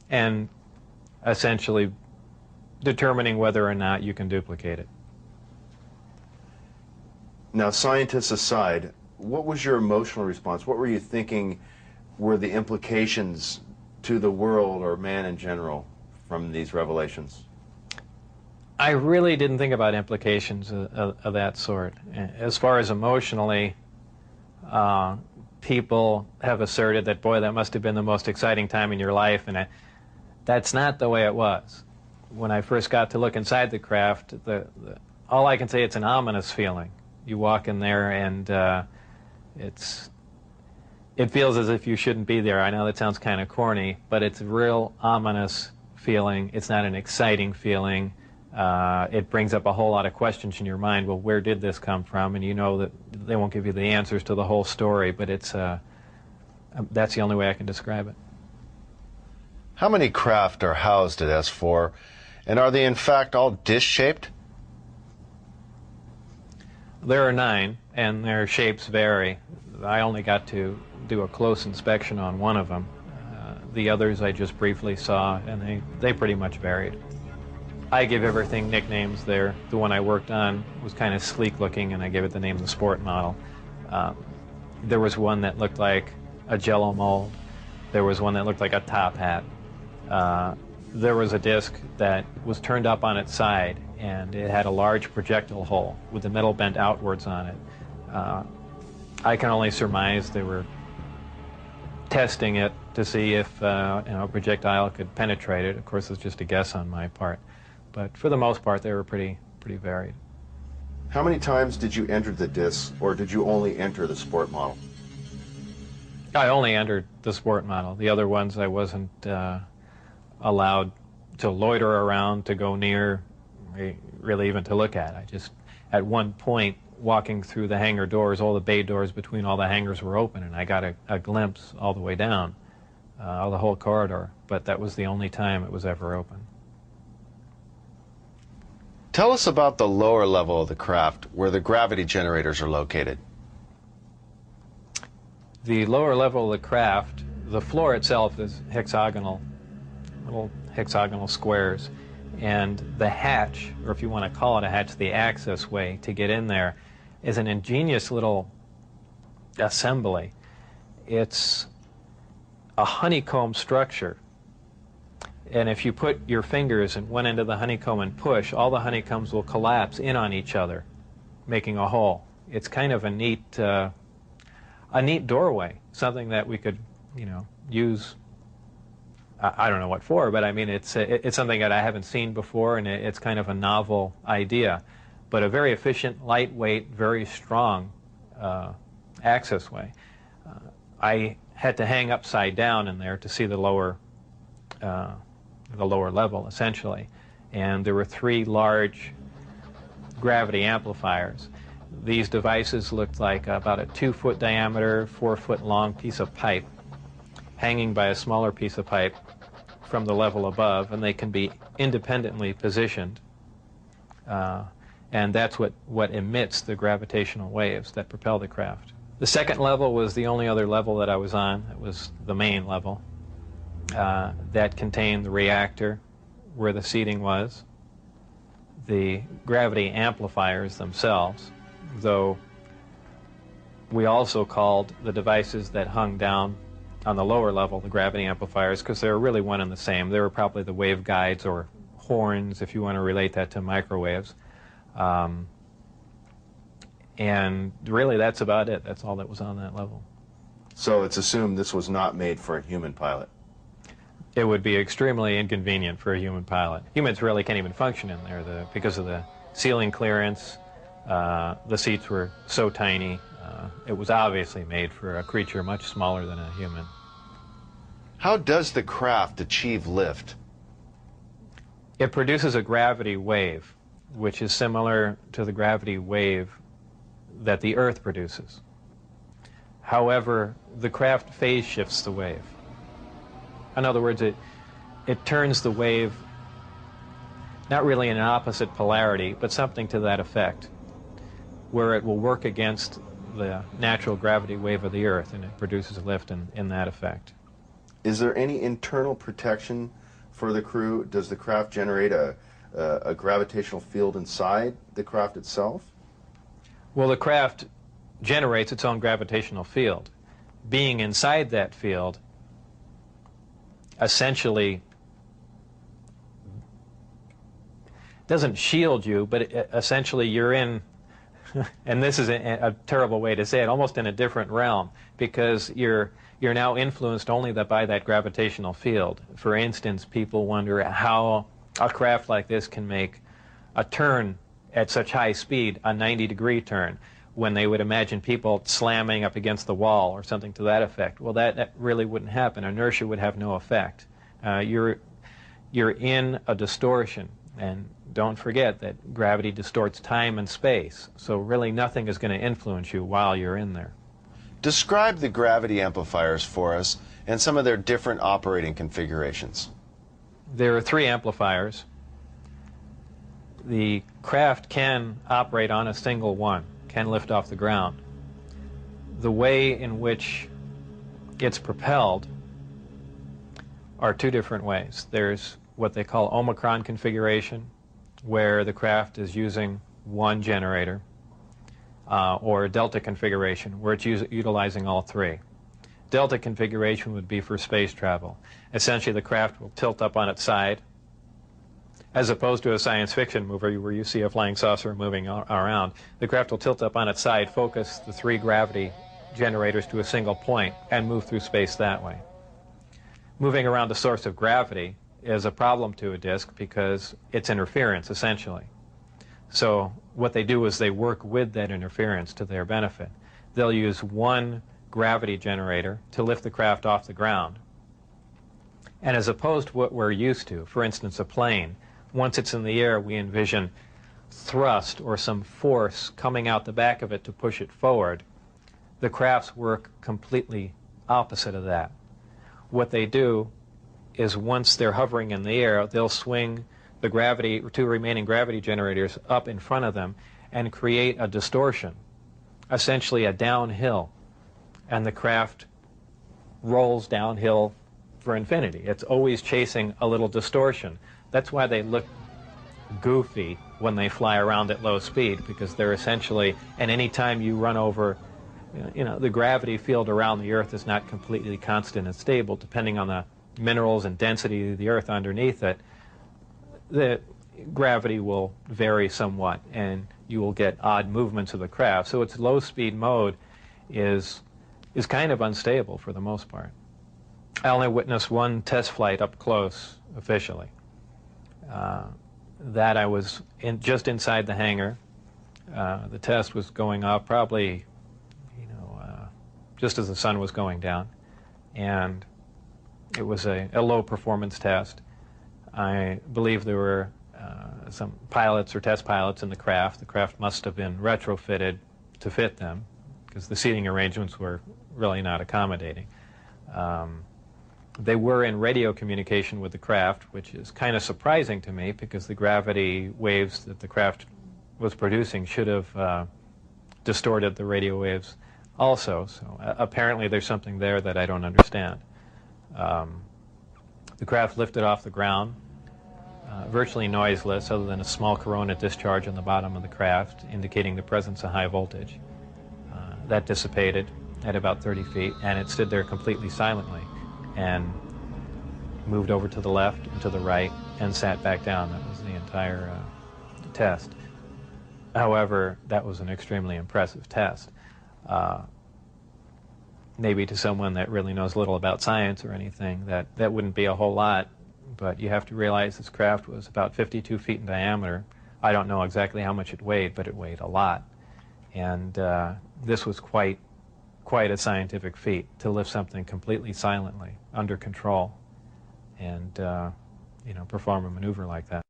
and essentially determining whether or not you can duplicate it. Now, scientists aside, what was your emotional response? What were you thinking were the implications to the world or man in general from these revelations? I really didn't think about implications of that sort. As far as emotionally, people have asserted that, boy, that must have been the most exciting time in your life, and that's not the way it was. When I first got to look inside the craft, all I can say, it's an ominous feeling. You walk in there and it feels as if you shouldn't be there. I know that sounds kind of corny, but it's a real ominous feeling. It's not an exciting feeling. It brings up a whole lot of questions in your mind. Well, where did this come from? And you know that they won't give you the answers to the whole story, but that's the only way I can describe it. How many craft are housed at S4, and are they in fact all dish-shaped? There are 9, and their shapes vary. I only got to do a close inspection on one of them. The others I just briefly saw, and they pretty much varied. I give everything nicknames there. The one I worked on was kind of sleek looking, and I gave it the name of the sport model. There was one that looked like a Jell-O mold. There was one that looked like a top hat. There was a disc that was turned up on its side, and it had a large projectile hole with the metal bent outwards on it. I can only surmise they were testing it to see if a projectile could penetrate it. Of course, it's just a guess on my part. But for the most part, they were pretty varied. How many times did you enter the disc, or did you only enter the sport model? I only entered the sport model. The other ones I wasn't allowed to loiter around, to go near, really even to look at. I just, at one point, walking through the hangar doors, all the bay doors between all the hangars were open, and I got a glimpse all the way down, the whole corridor, but that was the only time it was ever open. Tell us about the lower level of the craft, where the gravity generators are located. The lower level of the craft, the floor itself is hexagonal, little hexagonal squares, and the hatch, or if you want to call it a hatch, the access way to get in there, is an ingenious little assembly. It's a honeycomb structure, and if you put your fingers in one end of the honeycomb and push, all the honeycombs will collapse in on each other, making a hole. It's kind of a neat doorway, something that we could, use. I don't know what for, but I mean, it's something that I haven't seen before, and it's kind of a novel idea, but a very efficient, lightweight, very strong access way. I had to hang upside down in there to see the lower level, essentially, and there were 3 large gravity amplifiers. These devices looked like about a 2-foot diameter, 4-foot long piece of pipe hanging by a smaller piece of pipe from the level above, and they can be independently positioned, and that's what emits the gravitational waves that propel the craft. The second level was the only other level that I was on. It was the main level that contained the reactor where the seating was, the gravity amplifiers themselves, though we also called the devices that hung down on the lower level the gravity amplifiers, because they were really one and the same. They were probably the wave guides or horns, if you want to relate that to microwaves. And really, that's about it. That's all that was on that level. So it's assumed this was not made for a human pilot. It would be extremely inconvenient for a human pilot. Humans really can't even function in there because of the ceiling clearance. The seats were so tiny. It was obviously made for a creature much smaller than a human. How does the craft achieve lift? It produces a gravity wave, which is similar to the gravity wave that the Earth produces. However, the craft phase shifts the wave. In other words, it turns the wave not really in an opposite polarity, but something to that effect, where it will work against the natural gravity wave of the Earth, and it produces a lift in that effect. Is there any internal protection for the crew? Does the craft generate a gravitational field inside the craft itself? Well, the craft generates its own gravitational field. Being inside that field essentially doesn't shield you, but essentially you're in, and this is a terrible way to say it, almost in a different realm, because you're now influenced only by that gravitational field. For instance, people wonder how a craft like this can make a turn at such high speed, a 90-degree turn, when they would imagine people slamming up against the wall or something to that effect. Well, that really wouldn't happen. Inertia would have no effect. You're in a distortion, and don't forget that gravity distorts time and space, so really nothing is going to influence you while you're in there. Describe the gravity amplifiers for us and some of their different operating configurations. There are 3 amplifiers. The craft can operate on a single one, can lift off the ground. The way in which it's propelled are 2 different ways. There's what they call Omicron configuration, where the craft is using one generator, or Delta configuration, where it's utilizing all 3. Delta configuration would be for space travel. Essentially, the craft will tilt up on its side, as opposed to a science fiction movie where you see a flying saucer moving around. The craft will tilt up on its side, focus the 3 gravity generators to a single point, and move through space that way. Moving around a source of gravity is a problem to a disk because it's interference, essentially. So what they do is they work with that interference to their benefit. They'll use one gravity generator to lift the craft off the ground. And as opposed to what we're used to, for instance, a plane, once it's in the air, we envision thrust or some force coming out the back of it to push it forward. The crafts work completely opposite of that. What they do is once they're hovering in the air, they'll swing the 2 remaining gravity generators up in front of them and create a distortion, essentially a downhill, and the craft rolls downhill for infinity. It's always chasing a little distortion. That's why they look goofy when they fly around at low speed, because they're essentially, and any time you run over, the gravity field around the Earth is not completely constant and stable, depending on the minerals and density of the Earth underneath it. The gravity will vary somewhat, and you will get odd movements of the craft. So its low-speed mode is kind of unstable for the most part. I only witnessed one test flight up close, officially. That I was just inside the hangar. The test was going off probably, just as the sun was going down, and it was a low-performance test. I believe there were some pilots or test pilots in the craft. The craft must have been retrofitted to fit them, because the seating arrangements were really not accommodating. They were in radio communication with the craft, which is kind of surprising to me, because the gravity waves that the craft was producing should have distorted the radio waves also. So apparently there's something there that I don't understand. The craft lifted off the ground, virtually noiseless, other than a small corona discharge on the bottom of the craft, indicating the presence of high voltage. That dissipated at about 30 feet, and it stood there completely silently, and moved over to the left and to the right, and sat back down. That was the entire test. However, that was an extremely impressive test. Maybe to someone that really knows little about science or anything, that wouldn't be a whole lot, but you have to realize this craft was about 52 feet in diameter. I don't know exactly how much it weighed, but it weighed a lot. And this was quite a scientific feat, to lift something completely silently, under control, and perform a maneuver like that.